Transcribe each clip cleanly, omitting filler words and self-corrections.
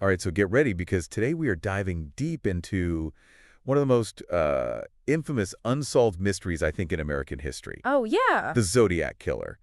All right, so get ready because today we are diving deep into one of the most infamous unsolved mysteries, I think, in American history. Oh, yeah. The Zodiac Killer.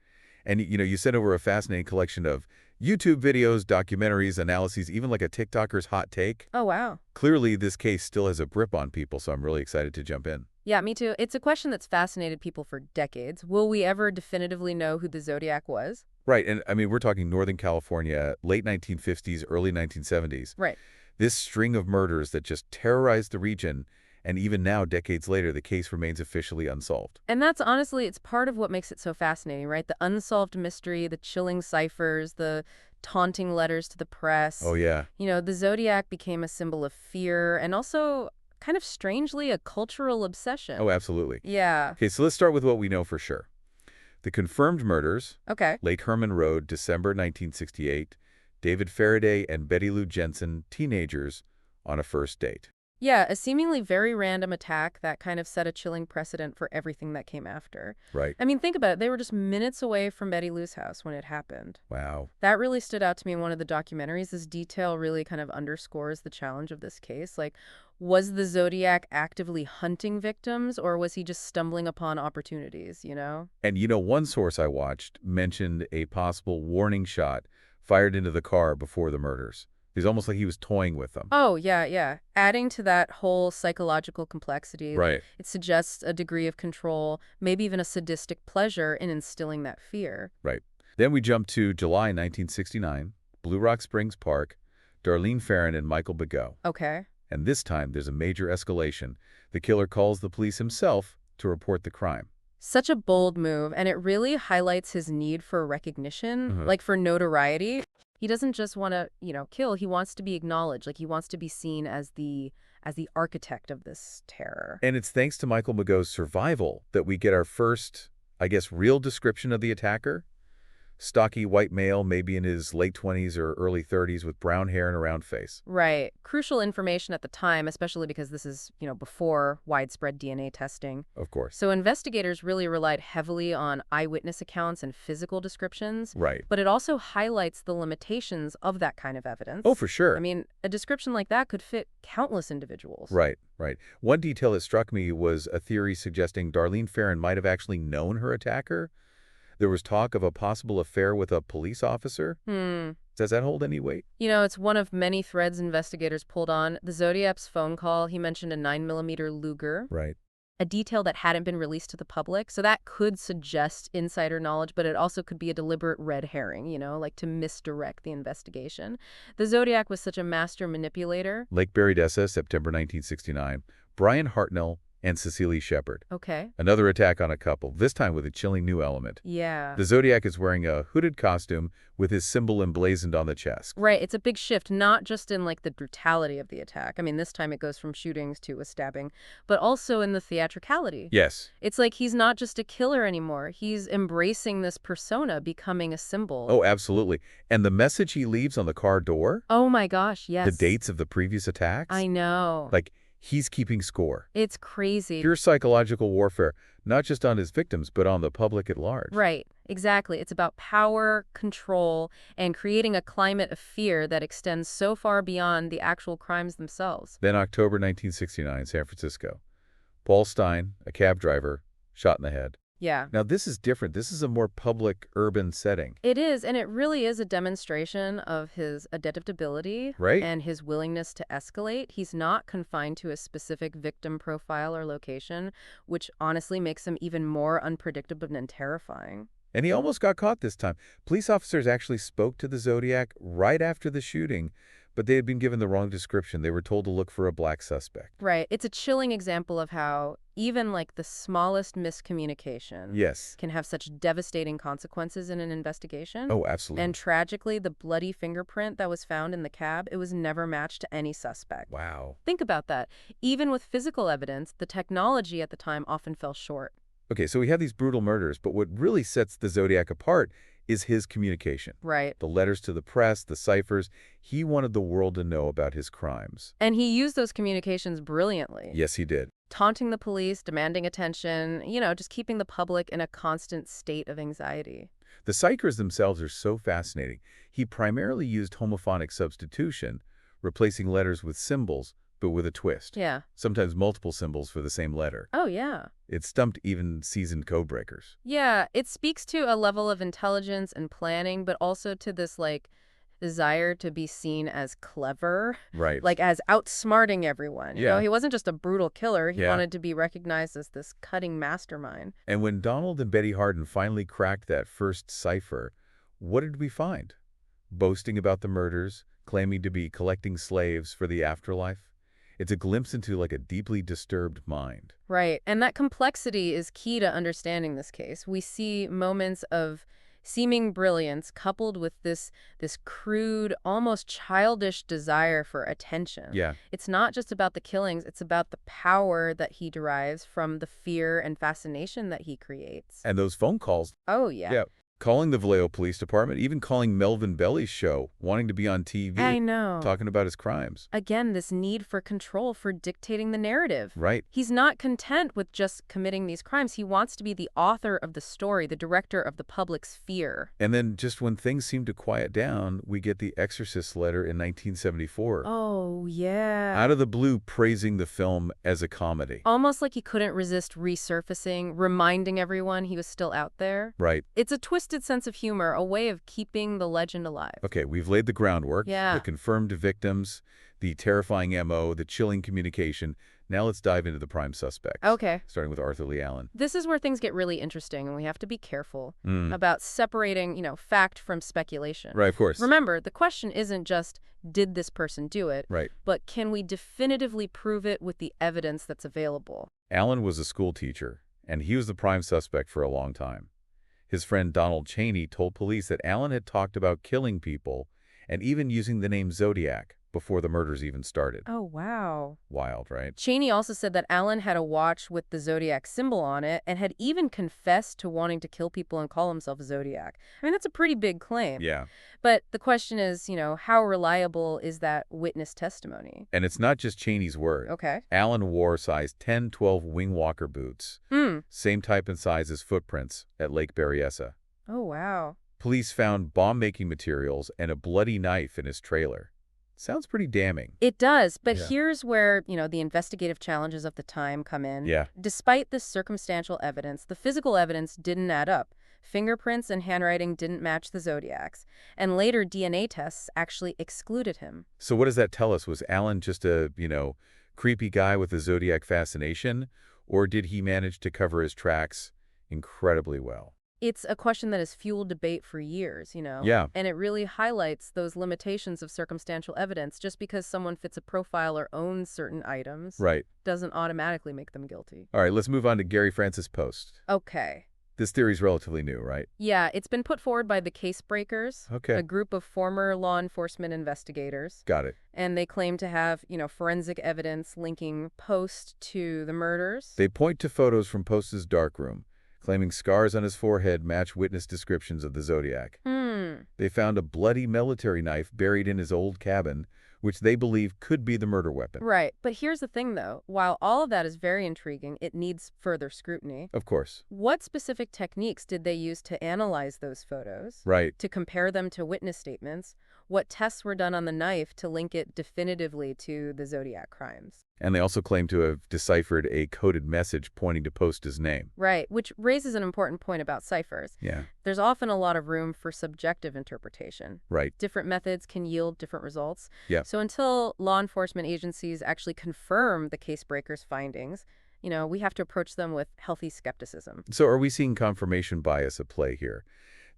And, you sent over a fascinating collection of YouTube videos, documentaries, analyses, even like a TikToker's hot take. Oh, wow. Clearly, this case still has a grip on people, so I'm really excited to jump in. Yeah, me too. It's a question that's fascinated people for decades. Will we ever definitively know who the Zodiac was? Right, and I mean, we're talking Northern California, late 1950s, early 1970s. Right. This string of murders that just terrorized the region, and even now, decades later, the case remains officially unsolved. And that's honestly, it's part of what makes it so fascinating, right? The unsolved mystery, the chilling ciphers, the taunting letters to the press. Oh, yeah. The Zodiac became a symbol of fear and also kind of strangely a cultural obsession. Oh, absolutely. Yeah. Okay, so let's start with what we know for sure. The confirmed murders, Okay. Lake Herman Road, December 1968, David Faraday and Betty Lou Jensen, teenagers, on a first date. Yeah, a seemingly very random attack that kind of set a chilling precedent for everything that came after. Right. I mean, think about it. They were just minutes away from Betty Lou's house when it happened. Wow. That really stood out to me in one of the documentaries. This detail really kind of underscores the challenge of this case. Like, was the Zodiac actively hunting victims, or was he just stumbling upon opportunities? And one source I watched mentioned a possible warning shot fired into the car before the murders. It's almost like he was toying with them. Oh, yeah, yeah. Adding to that whole psychological complexity, Right. it suggests a degree of control, maybe even a sadistic pleasure in instilling that fear. Right. Then we jump to July 1969, Blue Rock Springs Park, Darlene Ferrin and Michael Begaud. Okay. And this time, there's a major escalation. The killer calls the police himself to report the crime. Such a bold move, and it really highlights his need for recognition, like for notoriety. He doesn't just want to, kill. He wants to be acknowledged. Like he wants to be seen as the architect of this terror. And it's thanks to Michael Begaud's survival that we get our first, I guess, real description of the attacker. Stocky white male, maybe in his late 20s or early 30s with brown hair and a round face. Right. Crucial information at the time, especially because this is, before widespread DNA testing. Of course. So investigators really relied heavily on eyewitness accounts and physical descriptions. Right. But it also highlights the limitations of that kind of evidence. Oh, for sure. I mean, a description like that could fit countless individuals. Right, right. One detail that struck me was a theory suggesting Darlene Ferrin might have actually known her attacker. There was talk of a possible affair with a police officer. Does that hold any weight? It's one of many threads investigators pulled on. The Zodiac's phone call, he mentioned a 9mm Luger. Right. A detail that hadn't been released to the public. So that could suggest insider knowledge, but it also could be a deliberate red herring, like to misdirect the investigation. The Zodiac was such a master manipulator. Lake Berryessa, September 1969. Brian Hartnell and Cecily Shepard. Okay. Another attack on a couple, this time with a chilling new element. Yeah. The Zodiac is wearing a hooded costume with his symbol emblazoned on the chest. Right. It's a big shift, not just in the brutality of the attack. I mean, this time it goes from shootings to a stabbing, but also in the theatricality. Yes. It's like he's not just a killer anymore. He's embracing this persona, becoming a symbol. Oh, absolutely. And the message he leaves on the car door? Oh my gosh, yes. The dates of the previous attacks? I know. Like, he's keeping score. It's crazy. Pure psychological warfare, not just on his victims, but on the public at large. Right, exactly. It's about power, control, and creating a climate of fear that extends so far beyond the actual crimes themselves. Then October 1969, San Francisco. Paul Stein, a cab driver, shot in the head. Yeah. Now, this is different. This is a more public, urban setting. It is, and it really is a demonstration of his adaptability Right. and his willingness to escalate. He's not confined to a specific victim profile or location, which honestly makes him even more unpredictable and terrifying. And he almost got caught this time. Police officers actually spoke to the Zodiac right after the shooting, but they had been given the wrong description. They were told to look for a black suspect. Right. It's a chilling example of how even the smallest miscommunication Yes. can have such devastating consequences in an investigation. Oh, absolutely. And tragically, the bloody fingerprint that was found in the cab, it was never matched to any suspect. Wow. Think about that. Even with physical evidence, the technology at the time often fell short. Okay, so we have these brutal murders, but what really sets the Zodiac apart is his communication. Right. The letters to the press, the ciphers. He wanted the world to know about his crimes. And he used those communications brilliantly. Yes, he did. Taunting the police, demanding attention, just keeping the public in a constant state of anxiety. The ciphers themselves are so fascinating. He primarily used homophonic substitution, replacing letters with symbols, but with a twist. Yeah. Sometimes multiple symbols for the same letter. Oh, yeah. It stumped even seasoned code breakers. Yeah, it speaks to a level of intelligence and planning, but also to this, like, desire to be seen as clever, Right. like as outsmarting everyone. You know, Yeah. he wasn't just a brutal killer. He Yeah. wanted to be recognized as this cutting mastermind. And when Donald and Betty Harden finally cracked that first cipher, what did we find? Boasting about the murders, claiming to be collecting slaves for the afterlife. It's a glimpse into like a deeply disturbed mind. Right. And that complexity is key to understanding this case. We see moments of seeming brilliance coupled with this crude, almost childish desire for attention. Yeah. It's not just about the killings, it's about the power that he derives from the fear and fascination that he creates. And those phone calls. Oh, yeah. Yeah. Calling the Vallejo Police Department, even calling Melvin Belly's show, wanting to be on TV. I know. Talking about his crimes. Again, this need for control, for dictating the narrative. Right. He's not content with just committing these crimes. He wants to be the author of the story, the director of the public's fear. And then just when things seem to quiet down, we get the Exorcist letter in 1974. Oh, yeah. Out of the blue, praising the film as a comedy. Almost like he couldn't resist resurfacing, reminding everyone he was still out there. Right. It's a twisted sense of humor, a way of keeping the legend alive. Okay, we've laid the groundwork. Yeah. The confirmed victims, the terrifying MO, the chilling communication. Now let's dive into the prime suspects. Okay. Starting with Arthur Leigh Allen. This is where things get really interesting, and we have to be careful Mm. about separating, fact from speculation. Right, of course. Remember, the question isn't just, did this person do it? Right. But can we definitively prove it with the evidence that's available? Allen was a school teacher, and he was the prime suspect for a long time. His friend Donald Cheney told police that Allen had talked about killing people and even using the name Zodiac before the murders even started. Oh, wow. Wild, right? Cheney also said that Allen had a watch with the Zodiac symbol on it and had even confessed to wanting to kill people and call himself Zodiac. I mean, that's a pretty big claim. Yeah. But the question is, how reliable is that witness testimony? And it's not just Cheney's word. Okay. Allen wore size 10, 12 wing walker boots. Same type and size as footprints at Lake Berryessa. Oh, wow. Police found bomb-making materials and a bloody knife in his trailer. Sounds pretty damning. It does, but Yeah. here's where, the investigative challenges of the time come in. Yeah. Despite this circumstantial evidence, the physical evidence didn't add up. Fingerprints and handwriting didn't match the Zodiac's, and later DNA tests actually excluded him. So what does that tell us? Was Allen just a, creepy guy with a Zodiac fascination, or did he manage to cover his tracks incredibly well? It's a question that has fueled debate for years, Yeah. And it really highlights those limitations of circumstantial evidence. Just because someone fits a profile or owns certain items Right. doesn't automatically make them guilty. All right, let's move on to Gary Francis Post. Okay. This theory's relatively new, right? Yeah, it's been put forward by the Case Breakers, Okay. a group of former law enforcement investigators. Got it. And they claim to have, forensic evidence linking Post to the murders. They point to photos from Post's darkroom, claiming scars on his forehead match witness descriptions of the Zodiac. They found a bloody military knife buried in his old cabin, which they believe could be the murder weapon. Right. But here's the thing, though. While all of that is very intriguing, it needs further scrutiny. Of course. What specific techniques did they use to analyze those photos? Right. To compare them to witness statements? What tests were done on the knife to link it definitively to the Zodiac crimes? And they also claim to have deciphered a coded message pointing to Post's name. Right, which raises an important point about ciphers. Yeah. There's often a lot of room for subjective interpretation. Right. Different methods can yield different results. Yeah. So until law enforcement agencies actually confirm the Case Breakers' findings, we have to approach them with healthy skepticism. So are we seeing confirmation bias at play here?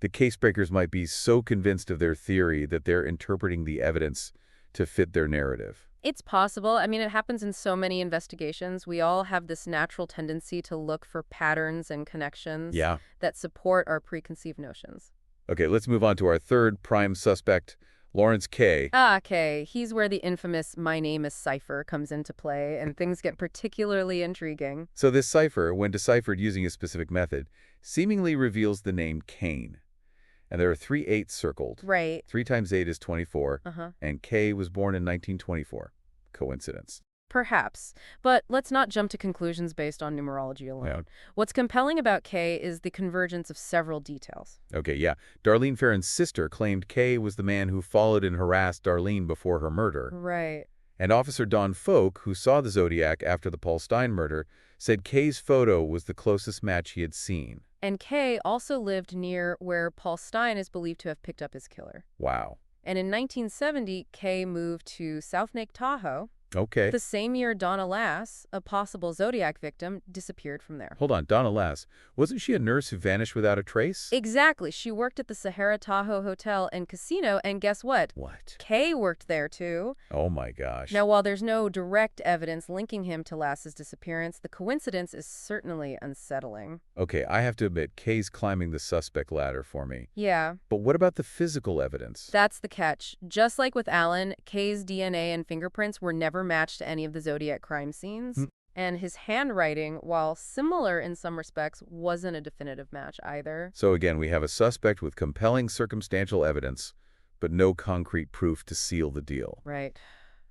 The case breakers might be so convinced of their theory that they're interpreting the evidence to fit their narrative. It's possible. I mean, it happens in so many investigations. We all have this natural tendency to look for patterns and connections that support our preconceived notions. Okay, let's move on to our third prime suspect, Lawrence Kay. Okay. He's where the infamous "My name is" cipher comes into play, and things get particularly intriguing. So this cipher, when deciphered using a specific method, seemingly reveals the name Cain. And there are 3 8s circled. Right. 3 times 8 is 24, Uh-huh. and Kay was born in 1924. Coincidence. Perhaps. But let's not jump to conclusions based on numerology alone. Yeah. What's compelling about Kay is the convergence of several details. Okay, yeah. Darlene Ferrin's sister claimed Kay was the man who followed and harassed Darlene before her murder. Right. And Officer Don Folk, who saw the Zodiac after the Paul Stein murder, said Kay's photo was the closest match he had seen. And Kay also lived near where Paul Stein is believed to have picked up his killer. Wow. And in 1970, Kay moved to South Lake Tahoe. Okay. The same year, Donna Lass, a possible Zodiac victim, disappeared from there. Hold on, Donna Lass. Wasn't she a nurse who vanished without a trace? Exactly. She worked at the Sahara Tahoe Hotel and Casino, and guess what? What? Kay worked there, too. Oh my gosh. Now, while there's no direct evidence linking him to Lass's disappearance, the coincidence is certainly unsettling. Okay, I have to admit, Kay's climbing the suspect ladder for me. Yeah. But what about the physical evidence? That's the catch. Just like with Allen, Kay's DNA and fingerprints were never matched to any of the Zodiac crime scenes. And his handwriting, while similar in some respects, wasn't a definitive match either. So again, we have a suspect with compelling circumstantial evidence, but no concrete proof to seal the deal. Right.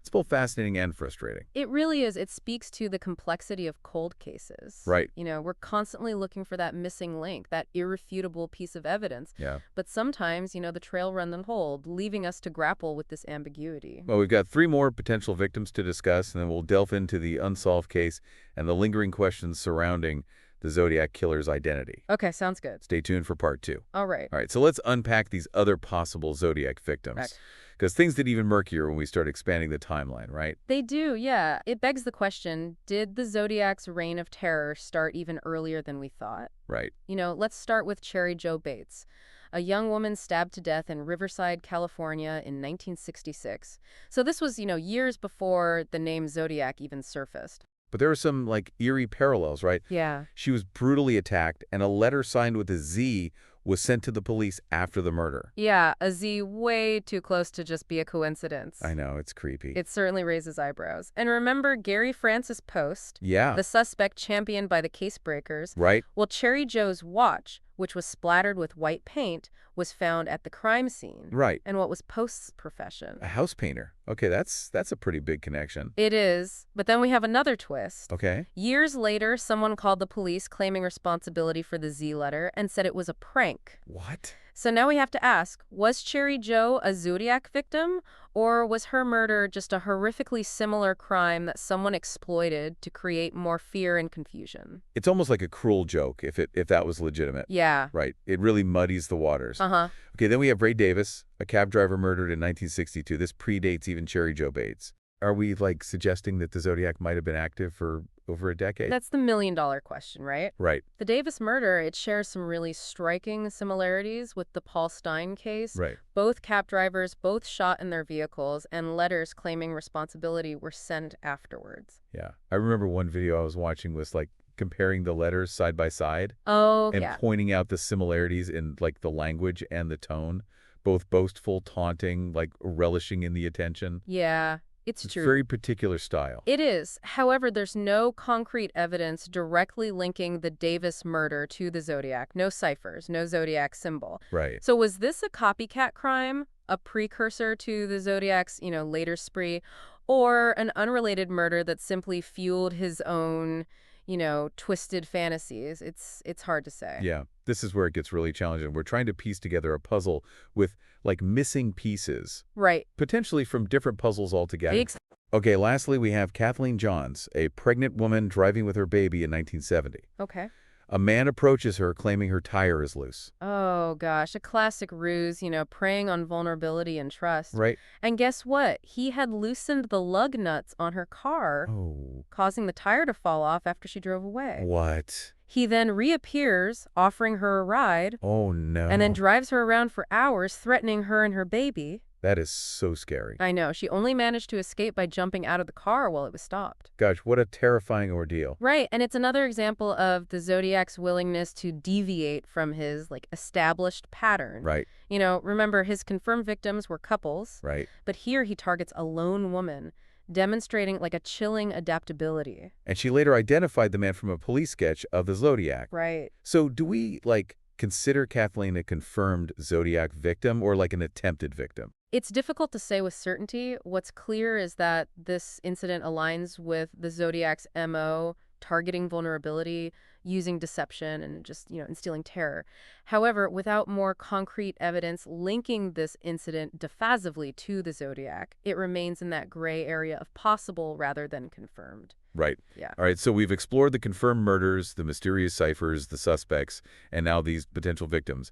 It's both fascinating and frustrating. It really is. It speaks to the complexity of cold cases. Right. You know, we're constantly looking for that missing link, that irrefutable piece of evidence. Yeah. But sometimes, you know, the trail runs untold, leaving us to grapple with this ambiguity. Well, we've got 3 more potential victims to discuss, and then we'll delve into the unsolved case and the lingering questions surrounding the Zodiac Killer's identity. Okay, sounds good. Stay tuned for part 2. All right. All right, so let's unpack these other possible Zodiac victims. Right. Because things get even murkier when we start expanding the timeline, right? They do, yeah. It begs the question, did the Zodiac's reign of terror start even earlier than we thought? Right. You know, let's start with Cherry Jo Bates, a young woman stabbed to death in Riverside, California in 1966. So this was, you know, years before the name Zodiac even surfaced. But there are some, like, eerie parallels, right? Yeah. She was brutally attacked, and a letter signed with a Z was sent to the police after the murder. Yeah, a Z way too close to just be a coincidence. I know, it's creepy. It certainly raises eyebrows. And remember Gary Francis Post, Yeah. the suspect championed by the casebreakers? Right? Well, Cherry Jo's watch, which was splattered with white paint, was found at the crime scene. Right. And what was Post's profession? A house painter. Okay, that's a pretty big connection. It is. But then we have another twist. Okay. Years later, someone called the police claiming responsibility for the Z letter and said it was a prank. What? So now we have to ask, was Cherry Jo a Zodiac victim, or was her murder just a horrifically similar crime that someone exploited to create more fear and confusion? It's almost like a cruel joke if that was legitimate. Yeah. Right. It really muddies the waters. Uh-huh. Okay, then we have Ray Davis, a cab driver murdered in 1962. This predates even Cherry Jo Bates. Are we, like, suggesting that the Zodiac might have been active for over a decade? That's the million-dollar question, right? Right. The Davis murder, it shares some really striking similarities with the Paul Stein case. Right. Both cab drivers, both shot in their vehicles, and letters claiming responsibility were sent afterwards. Yeah. I remember one video I was watching was, like, comparing the letters side by side. Oh, and yeah. pointing out the similarities in, like, the language and the tone. Both boastful, taunting, like, relishing in the attention. Yeah. It's true. Very particular style. It is. However, there's no concrete evidence directly linking the Davis murder to the Zodiac. No ciphers, no Zodiac symbol. Right. So was this a copycat crime, a precursor to the Zodiac's, you know, later spree, or an unrelated murder that simply fueled his own, you know, twisted fantasies? It's hard to say. Yeah. This is where it gets really challenging. We're trying to piece together a puzzle with, like, missing pieces. Right. Potentially from different puzzles altogether. Okay, lastly, we have Kathleen Johns, a pregnant woman driving with her baby in 1970. Okay. A man approaches her claiming her tire is loose. Oh, gosh, a classic ruse, you know, preying on vulnerability and trust. Right. And guess what? He had loosened the lug nuts on her car, Oh. causing the tire to fall off after she drove away. What? He then reappears, offering her a ride, Oh, no. and then drives her around for hours, threatening her and her baby. That is so scary. I know. She only managed to escape by jumping out of the car while it was stopped. Gosh, what a terrifying ordeal. Right, and it's another example of the Zodiac's willingness to deviate from his, like, established pattern. Right. You know, remember, his confirmed victims were couples. Right. But here he targets a lone woman, demonstrating, like, a chilling adaptability. And she later identified the man from a police sketch of the Zodiac. Right. So do we, like, consider Kathleen a confirmed Zodiac victim or like an attempted victim? It's difficult to say with certainty. What's clear is that this incident aligns with the Zodiac's MO, targeting vulnerability, using deception, and just, instilling terror. However, without more concrete evidence linking this incident definitively to the Zodiac, it remains in that gray area of possible rather than confirmed. Right. Yeah. All right, so we've explored the confirmed murders, the mysterious ciphers, the suspects, and now these potential victims.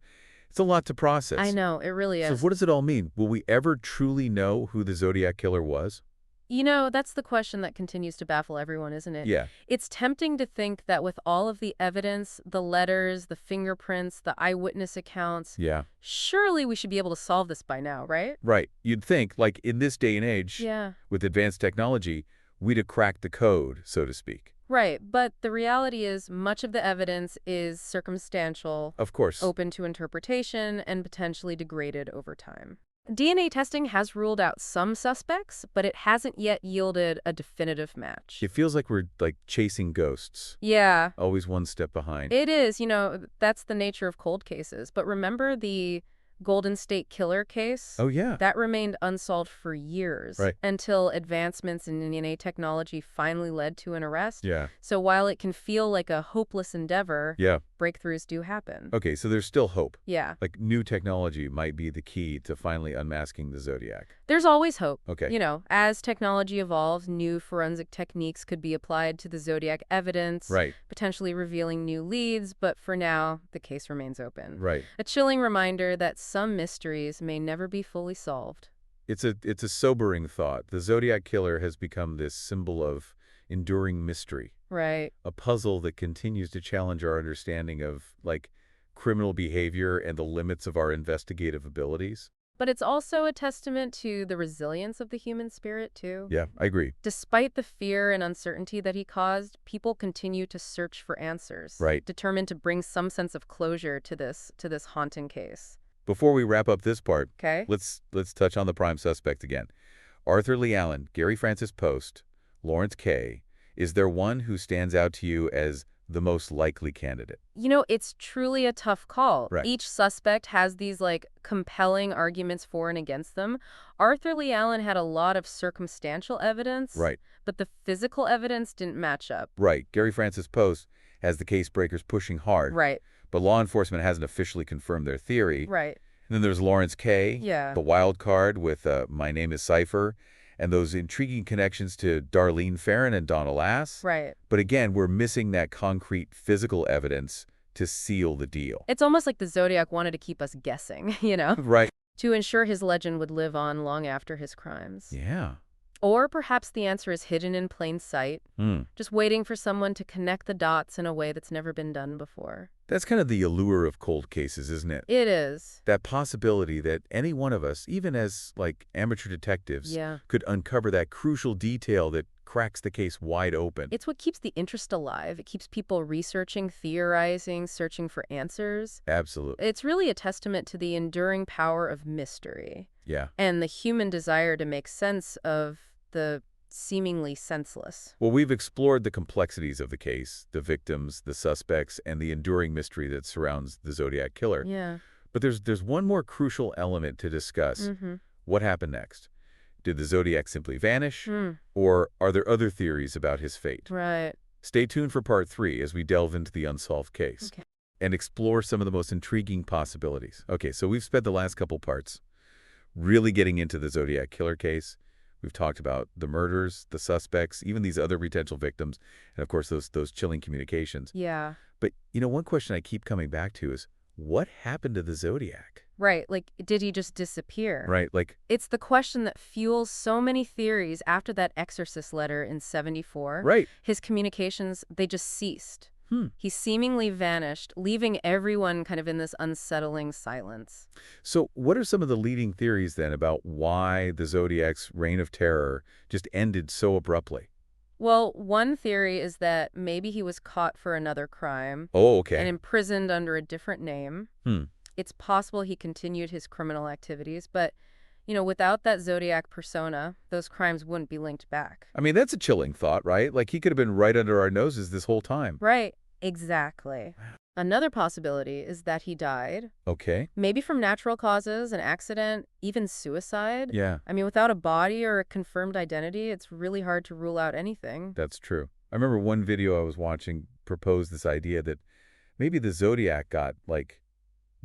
It's a lot to process. I know, it really So is. what does it all mean? Will we ever truly know who the Zodiac Killer was? That's the question that continues to baffle everyone, isn't it? Yeah. It's tempting to think that with all of the evidence, the letters, the fingerprints, the eyewitness accounts, Yeah. surely we should be able to solve this by now, right? Right. You'd think, like in this day and age, Yeah. with advanced technology, we'd have cracked the code, so to speak. Right, but the reality is much of the evidence is circumstantial, Of course. open to interpretation, and potentially degraded over time. DNA testing has ruled out some suspects, but it hasn't yet yielded a definitive match. It feels like we're like chasing ghosts, Yeah, always one step behind. it is. That's the nature of cold cases. But remember the Golden State Killer case? Oh, yeah. That remained unsolved for years Right. until advancements in DNA technology finally led to an arrest. Yeah. So while it can feel like a hopeless endeavor, Yeah. breakthroughs do happen. Okay, so there's still hope. Yeah. Like new technology might be the key to finally unmasking the Zodiac. There's always hope. Okay. As technology evolves, new forensic techniques could be applied to the Zodiac evidence, Right. potentially revealing new leads, but for now, the case remains open. Right. A chilling reminder that some mysteries may never be fully solved. It's a sobering thought. The Zodiac Killer has become this symbol of enduring mystery, Right. a puzzle that continues to challenge our understanding of, like, criminal behavior and the limits of our investigative abilities. But it's also a testament to the resilience of the human spirit, too. Yeah, I agree. Despite the fear and uncertainty that he caused, people continue to search for answers, Right. determined to bring some sense of closure to this haunting case. Before we wrap up this part, Okay? let's touch on the prime suspect again. Arthur Leigh Allen, Gary Francis Post, Lawrence Kay. Is there one who stands out to you as the most likely candidate? It's truly a tough call. Right. Each suspect has these, compelling arguments for and against them. Arthur Leigh Allen had a lot of circumstantial evidence. Right. But the physical evidence didn't match up. Right. Gary Francis Post has the case breakers pushing hard. Right. But law enforcement hasn't officially confirmed their theory. Right. And then there's Lawrence Kay, Yeah. the wild card with My Name is Cipher, and those intriguing connections to Darlene Ferrin and Donna Lass. Right. But again, we're missing that concrete physical evidence to seal the deal. It's almost like the Zodiac wanted to keep us guessing, Right. to ensure his legend would live on long after his crimes. Yeah. Or perhaps the answer is hidden in plain sight, just waiting for someone to connect the dots in a way that's never been done before. That's kind of the allure of cold cases, isn't it? It is. That possibility that any one of us, even as, amateur detectives, Yeah. could uncover that crucial detail that cracks the case wide open. It's what keeps the interest alive. It keeps people researching, theorizing, searching for answers. Absolutely. It's really a testament to the enduring power of mystery Yeah. and the human desire to make sense of the seemingly senseless. Well, we've explored the complexities of the case, the victims, the suspects, and the enduring mystery that surrounds the Zodiac Killer. Yeah. But there's one more crucial element to discuss. What happened next? Did the Zodiac simply vanish? Or are there other theories about his fate? Right. Stay tuned for part 3 as we delve into the unsolved case and explore some of the most intriguing possibilities. Okay, so we've spent the last couple parts really getting into the Zodiac Killer case. We've talked about the murders, the suspects, even these other potential victims, and of course those chilling communications. Yeah. But, one question I keep coming back to is, what happened to the Zodiac? Right. Did he just disappear? Right, It's the question that fuels so many theories after that exorcist letter in 74. right. His communications, they just ceased. He seemingly vanished, leaving everyone kind of in this unsettling silence. So what are some of the leading theories then about why the Zodiac's reign of terror just ended so abruptly? Well, one theory is that maybe he was caught for another crime Oh, okay. and imprisoned under a different name. It's possible he continued his criminal activities, but, without that Zodiac persona, those crimes wouldn't be linked back. I mean, that's a chilling thought, right? Like he could have been right under our noses this whole time. Right. Exactly. Another possibility is that he died, Okay. maybe from natural causes, an accident, even suicide. Yeah, I mean, without a body or a confirmed identity, it's really hard to rule out anything. that's true. I remember one video I was watching proposed this idea that maybe the Zodiac got, like,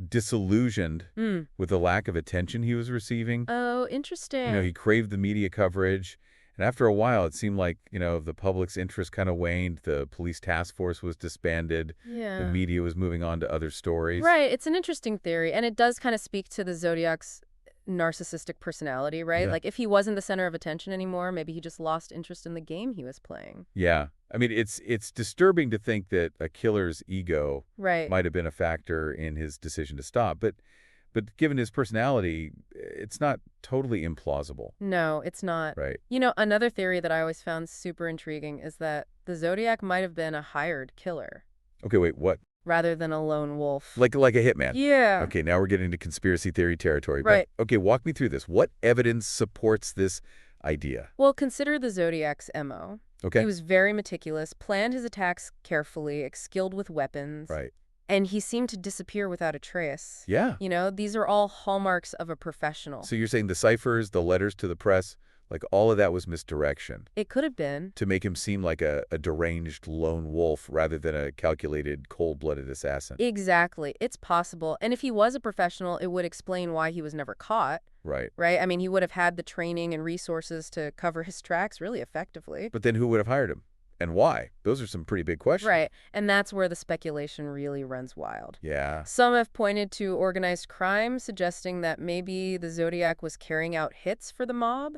disillusioned Hmm. with the lack of attention he was receiving. Oh, You know, interesting. he craved the media coverage. And after a while, it seemed like, the public's interest kind of waned. The police task force was disbanded. The Yeah. media was moving on to other stories. Right. It's an interesting theory, and it does kind of speak to the Zodiac's narcissistic personality, right? Yeah. Like, if he wasn't the center of attention anymore, maybe he just lost interest in the game he was playing. Yeah. I mean, it's disturbing to think that a killer's ego Right. might have been a factor in his decision to stop. But given his personality, it's not totally implausible, No, it's not. right? Another theory that I always found super intriguing is that the Zodiac might have been a hired killer Okay, wait, what? rather than a lone wolf. Like a hitman? Yeah. Okay, now we're getting into conspiracy theory territory. Right. But, okay, walk me through this. What evidence supports this idea? Well, consider the Zodiac's MO. Okay? He was very meticulous, planned his attacks carefully, skilled with weapons. Right. And he seemed to disappear without a trace. Yeah. These are all hallmarks of a professional. So you're saying the ciphers, the letters to the press, like all of that was misdirection It could have been. to make him seem like a deranged lone wolf rather than a calculated, cold-blooded assassin. Exactly. It's possible. And if he was a professional, it would explain why he was never caught, Right. right? I mean, he would have had the training and resources to cover his tracks really effectively. But then who would have hired him? And why? Those are some pretty big questions. Right. And that's where the speculation really runs wild. Yeah. Some have pointed to organized crime, suggesting that maybe the Zodiac was carrying out hits for the mob.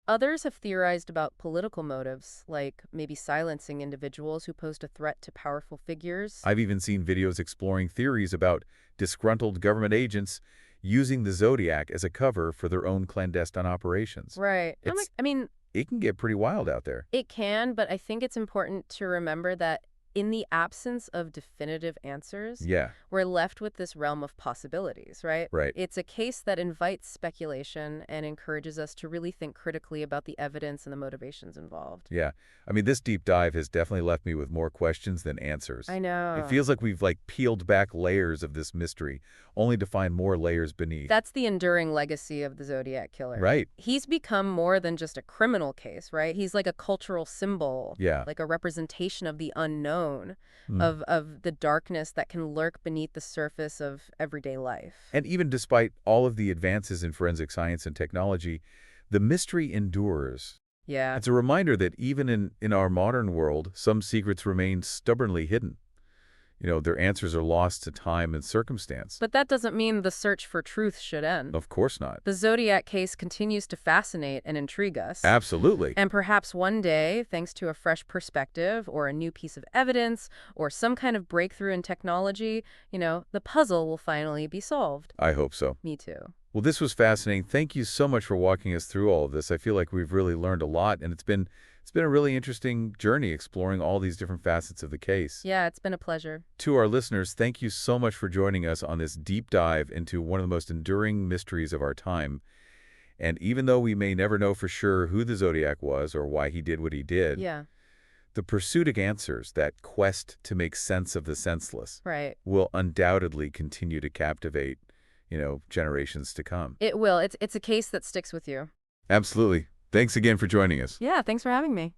Others have theorized about political motives, like maybe silencing individuals who posed a threat to powerful figures. I've even seen videos exploring theories about disgruntled government agents using the Zodiac as a cover for their own clandestine operations. Right. It's- I mean, It can get pretty wild out there. it can, but I think it's important to remember that in the absence of definitive answers, Yeah, we're left with this realm of possibilities, right? right. It's a case that invites speculation and encourages us to really think critically about the evidence and the motivations involved. Yeah. I mean, this deep dive has definitely left me with more questions than answers. I know. It feels like we've peeled back layers of this mystery, only to find more layers beneath. That's the enduring legacy of the Zodiac Killer. Right. He's become more than just a criminal case, right? He's like a cultural symbol. Yeah. Like a representation of the unknown, Mm. of the darkness that can lurk beneath the surface of everyday life. And even despite all of the advances in forensic science and technology, the mystery endures. Yeah. It's a reminder that even in our modern world, some secrets remain stubbornly hidden. Their answers are lost to time and circumstance. But that doesn't mean the search for truth should end. Of course not. The Zodiac case continues to fascinate and intrigue us. Absolutely. And perhaps one day, thanks to a fresh perspective or a new piece of evidence or some kind of breakthrough in technology, the puzzle will finally be solved. I hope so. Me too. Well, this was fascinating. Thank you so much for walking us through all of this. I feel like we've really learned a lot, and it's been a really interesting journey exploring all these different facets of the case. Yeah, it's been a pleasure. To our listeners, thank you so much for joining us on this deep dive into one of the most enduring mysteries of our time. And even though we may never know for sure who the Zodiac was or why he did what he did, Yeah, the pursuit of answers, that quest to make sense of the senseless, right. will undoubtedly continue to captivate, generations to come. It will. It's a case that sticks with you. Absolutely. Thanks again for joining us. Yeah, thanks for having me.